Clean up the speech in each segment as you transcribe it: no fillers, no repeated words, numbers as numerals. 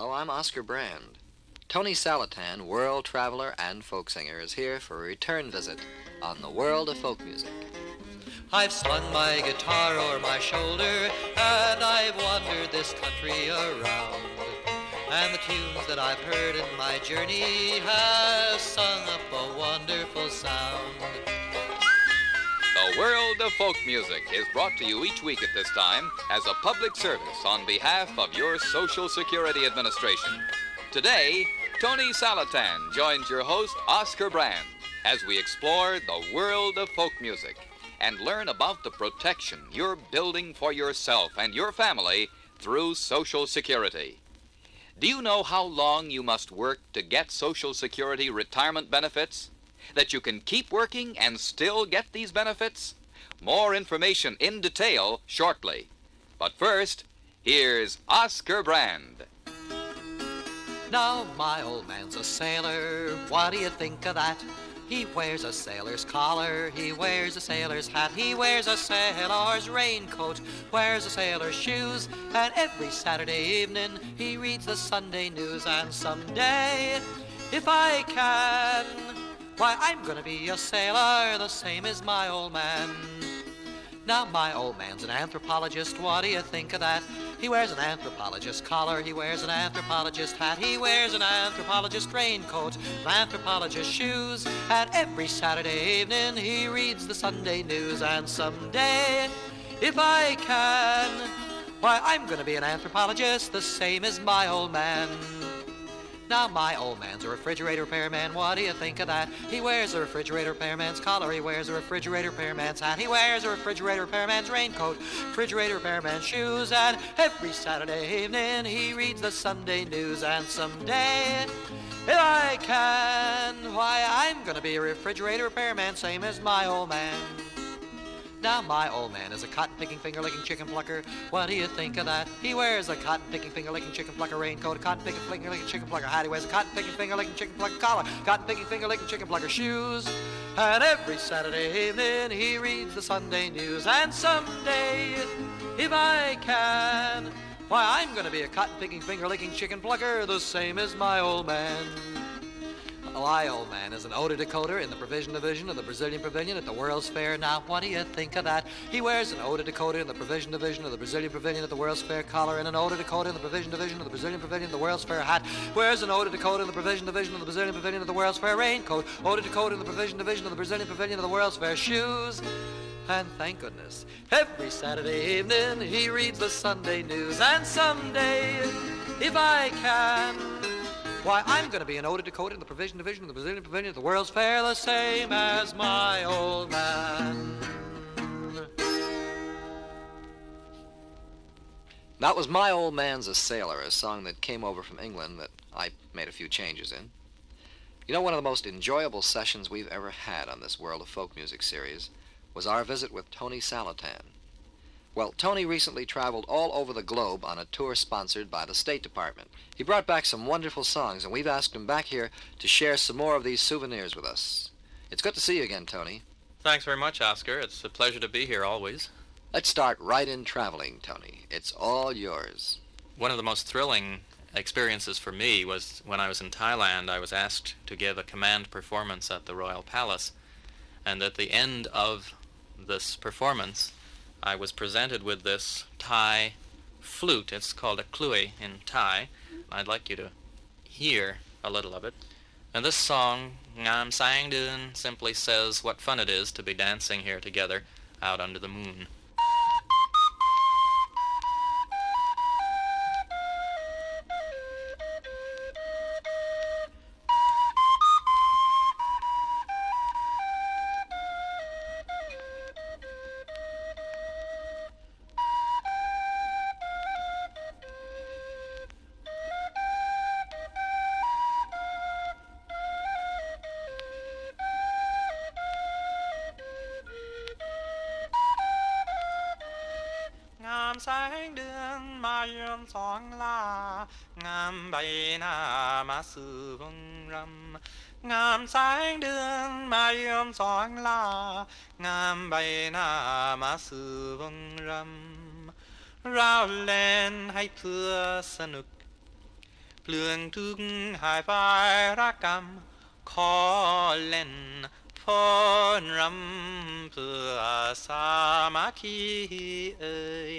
Hello, I'm Oscar Brand. Tony Saletan, world traveler and folk singer, is here for a return visit on the world of folk music. I've slung my guitar o'er my shoulder, and I've wandered this country around. And the tunes that I've heard in my journey have sung up a wonderful sound. The World of Folk Music is brought to you each week at this time as a public service on behalf of your Social Security Administration. Today, Tony Saletan joins your host, Oscar Brand, as we explore the world of folk music and learn about the protection you're building for yourself and your family through Social Security. Do you know how long you must work to get Social Security retirement benefits? That you can keep working and still get these benefits? More information in detail shortly. But first, here's Oscar Brand. Now my old man's a sailor, what do you think of that? He wears a sailor's collar, he wears a sailor's hat, he wears a sailor's raincoat, wears a sailor's shoes, and every Saturday evening he reads the Sunday news. And someday, if I can, why, I'm gonna be a sailor, the same as my old man. Now my old man's an anthropologist, what do you think of that? He wears an anthropologist collar, he wears an anthropologist hat, he wears an anthropologist raincoat, anthropologist shoes, and every Saturday evening he reads the Sunday news. And someday, if I can, why, I'm gonna be an anthropologist, the same as my old man. Now my old man's a refrigerator repairman, what do you think of that? He wears a refrigerator repairman's collar, he wears a refrigerator repairman's hat, he wears a refrigerator repairman's raincoat, refrigerator repairman's shoes, and every Saturday evening he reads the Sunday news. And someday, if I can, why, I'm gonna be a refrigerator repairman, same as my old man. Now my old man is a cotton-picking, finger-licking chicken plucker. What do you think of that? He wears a cotton-picking, finger-licking chicken plucker raincoat, a cotton-picking, finger-licking chicken plucker hat. He wears a cotton-picking, finger-licking chicken plucker collar, cotton-picking, finger-licking chicken plucker shoes. And every Saturday evening he reads the Sunday news. And someday, if I can, why, I'm gonna be a cotton-picking, finger-licking chicken plucker, the same as my old man. My old man is an odor decoder in the Provision Division of the Brazilian Pavilion at the World's Fair. Now, what do you think of that? He wears an odor decoder in the Provision Division of the Brazilian Pavilion at the World's Fair collar, and an odor decoder in the Provision Division of the Brazilian Pavilion at the World's Fair hat. Wears an odor decoder in the Provision Division of the Brazilian Pavilion at the World's Fair raincoat. Odor decoder in the Provision Division of the Brazilian Pavilion at the World's Fair shoes. And thank goodness, every Saturday evening he reads the Sunday news. And someday, if I can, why, I'm going to be an odor decoder in the Provision Division of the Brazilian Pavilion at the World's Fair, the same as my old man. That was My Old Man's a Sailor, a song that came over from England that I made a few changes in. You know, one of the most enjoyable sessions we've ever had on this World of Folk Music series was our visit with Tony Saletan. Well, Tony recently traveled all over the globe on a tour sponsored by the State Department. He brought back some wonderful songs, and we've asked him back here to share some more of these souvenirs with us. It's good to see you again, Tony. Thanks very much, Oscar. It's a pleasure to be here always. Let's start right in traveling, Tony. It's all yours. One of the most thrilling experiences for me was when I was in Thailand. I was asked to give a command performance at the Royal Palace, and at the end of this performance, I was presented with this Thai flute. It's called a klui in Thai. I'd like you to hear a little of it. And this song, Ngam Sang Dun, simply says what fun it is to be dancing here together out under the moon. Sang เดือนมาเยือนสองลางามใบหน้ามาสู่วงรำงามแสงเดือนมาเยือนสองลางามใบหน้ามาสู่วงรำเราเล่นให้เพื่อสนุก เปลืองทุกข์หายไปรักกรรมขอเล่นฟ้อนรำเพื่อสามัคคีเอ่ย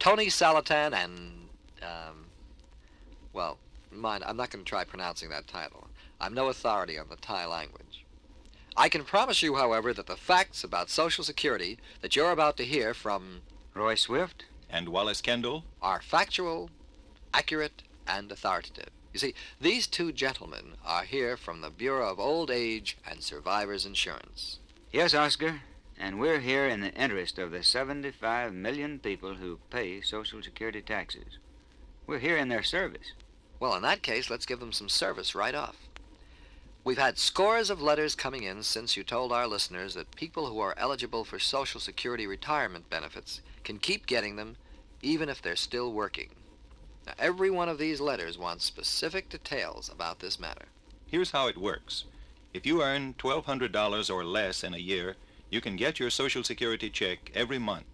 Tony Saletan and, well, mind, I'm not going to try pronouncing that title. I'm no authority on the Thai language. I can promise you, however, that the facts about Social Security that you're about to hear from Roy Swift and Wallace Kendall are factual, accurate, and authoritative. You see, these two gentlemen are here from the Bureau of Old Age and Survivors Insurance. Yes, Oscar, and we're here in the interest of the 75 million people who pay Social Security taxes. We're here in their service. Well, in that case, let's give them some service right off. We've had scores of letters coming in since you told our listeners that people who are eligible for Social Security retirement benefits can keep getting them even if they're still working. Now, every one of these letters wants specific details about this matter. Here's how it works. If you earn $1,200 or less in a year, you can get your Social Security check every month.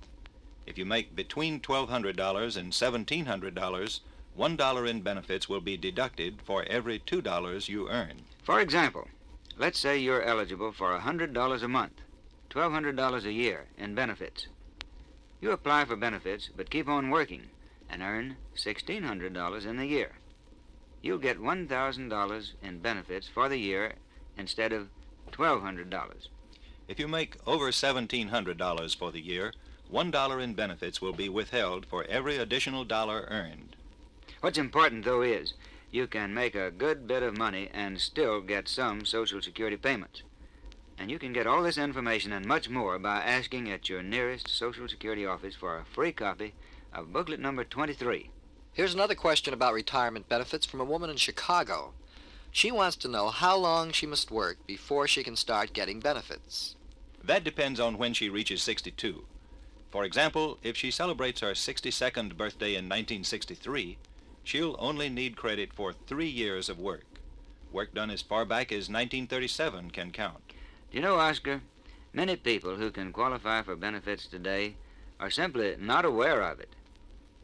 If you make between $1,200 and $1,700, $1 in benefits will be deducted for every $2 you earn. For example, let's say you're eligible for $100 a month, $1,200 a year in benefits. You apply for benefits, but keep on working and earn $1,600 in the year. You'll get $1,000 in benefits for the year instead of $1,200. If you make over $1,700 for the year, $1 in benefits will be withheld for every additional dollar earned. What's important, though, is you can make a good bit of money and still get some Social Security payments. And you can get all this information and much more by asking at your nearest Social Security office for a free copy of booklet number 23. Here's another question about retirement benefits from a woman in Chicago. She wants to know how long she must work before she can start getting benefits. That depends on when she reaches 62. For example, if she celebrates her 62nd birthday in 1963, she'll only need credit for 3 years of work. Work done as far back as 1937 can count. Do you know, Oscar, many people who can qualify for benefits today are simply not aware of it.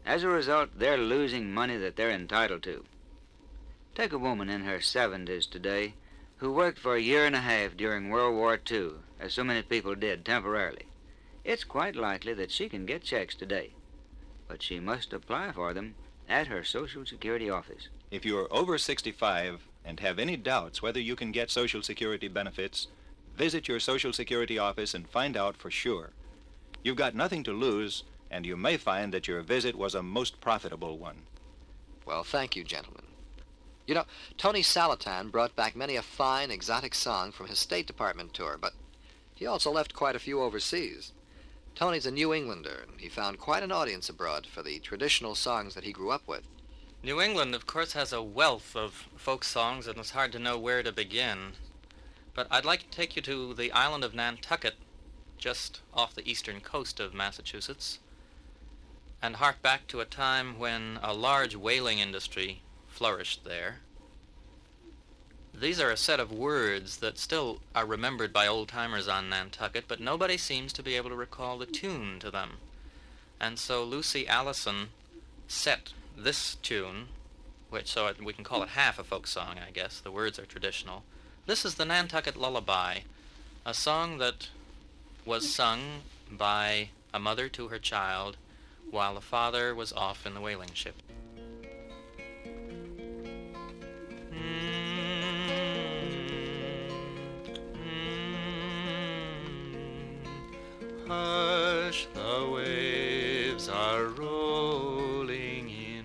As a result, they're losing money that they're entitled to. Take a woman in her 70s today who worked for a year and a half during World War II, as so many people did temporarily. It's quite likely that she can get checks today, but she must apply for them at her Social Security office. If you're over 65 and have any doubts whether you can get Social Security benefits, visit your Social Security office and find out for sure. You've got nothing to lose, and you may find that your visit was a most profitable one. Well, thank you, gentlemen. You know, Tony Saletan brought back many a fine, exotic song from his State Department tour, but he also left quite a few overseas. Tony's a New Englander, and he found quite an audience abroad for the traditional songs that he grew up with. New England, of course, has a wealth of folk songs, and it's hard to know where to begin. But I'd like to take you to the island of Nantucket, just off the eastern coast of Massachusetts, and hark back to a time when a large whaling industry flourished there. These are a set of words that still are remembered by old-timers on Nantucket, but nobody seems to be able to recall the tune to them. And so Lucy Allison set this tune, which so we can call it half a folk song, I guess. The words are traditional. This is the Nantucket Lullaby, a song that was sung by a mother to her child while the father was off in the whaling ship. Hush, the waves are rolling in,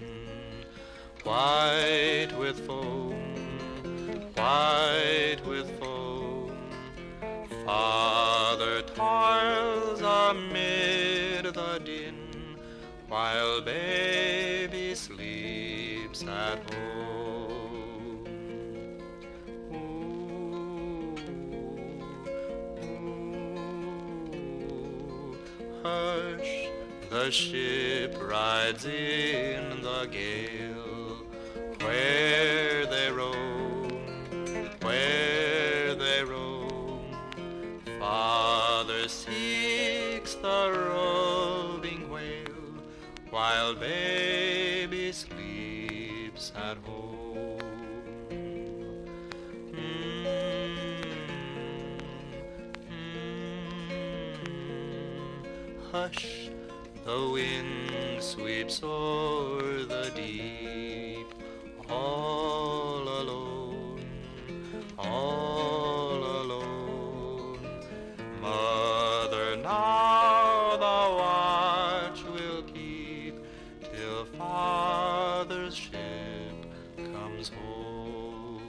white with foam, white with foam. Father toils amid the din, while baby sleeps at home. Ooh, ooh, hush, the ship rides in the gale, where they roam, where they roam. Father seeks the roving whale, while baby sleeps at home. Hush, the wind sweeps o'er the deep, all alone, all alone. Mother, now the watch will keep till father's ship comes home.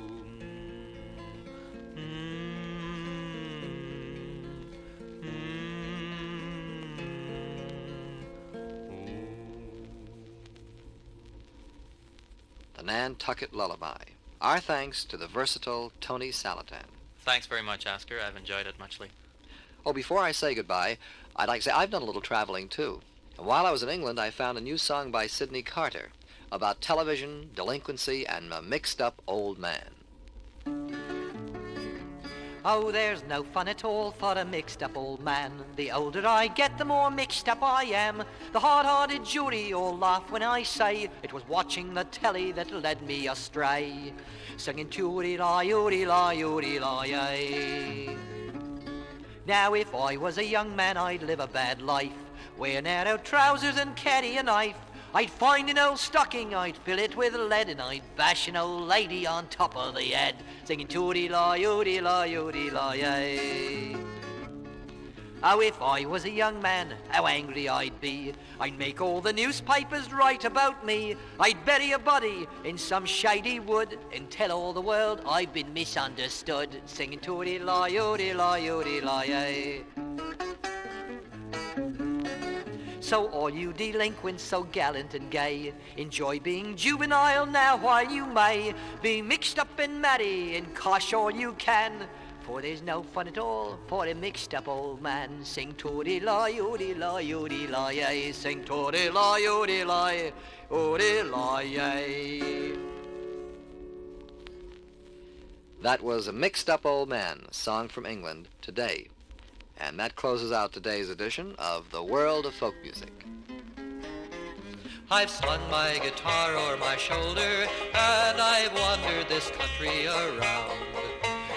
The Nantucket Lullaby. Our thanks to the versatile Tony Saletan. Thanks very much, Oscar. I've enjoyed it muchly. Oh, before I say goodbye, I'd like to say I've done a little traveling too. And while I was in England, I found a new song by Sidney Carter about television, delinquency, and a mixed-up old man. Oh, there's no fun at all for a mixed-up old man. The older I get, the more mixed up I am. The hard-hearted jury all laugh when I say it was watching the telly that led me astray, singing toody-lie, oody-lie, oody-lie. Now, if I was a young man, I'd live a bad life, wear narrow trousers and carry a knife. I'd find an old stocking, I'd fill it with lead, and I'd bash an old lady on top of the head, singing toody-lie, oody-lie, oody-lie. Oh, if I was a young man, how angry I'd be. I'd make all the newspapers write about me. I'd bury a body in some shady wood and tell all the world I've been misunderstood, singing toody-lie, oody-lie, oody-lie. So all you delinquents so gallant and gay, enjoy being juvenile now while you may. Be mixed up and marry and cosh all you can, for there's no fun at all for a mixed up old man. Sing toody-lie, oody-lie, oody-lie, sing toody-lie, oody-lie, oody-lie. That was A Mixed-Up Old Man, a song from England, today. And that closes out today's edition of The World of Folk Music. I've slung my guitar o'er my shoulder, and I've wandered this country around.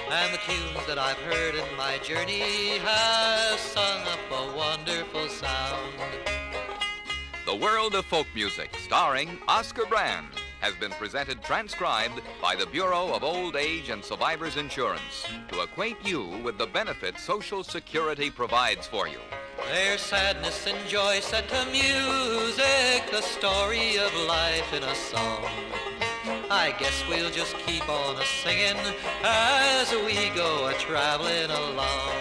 And the tunes that I've heard in my journey have sung up a wonderful sound. The World of Folk Music, starring Oscar Brand, has been presented transcribed by the Bureau of Old Age and Survivors Insurance to acquaint you with the benefits Social Security provides for you. There's sadness and joy set to music, the story of life in a song. I guess we'll just keep on a-singing as we go a-traveling along.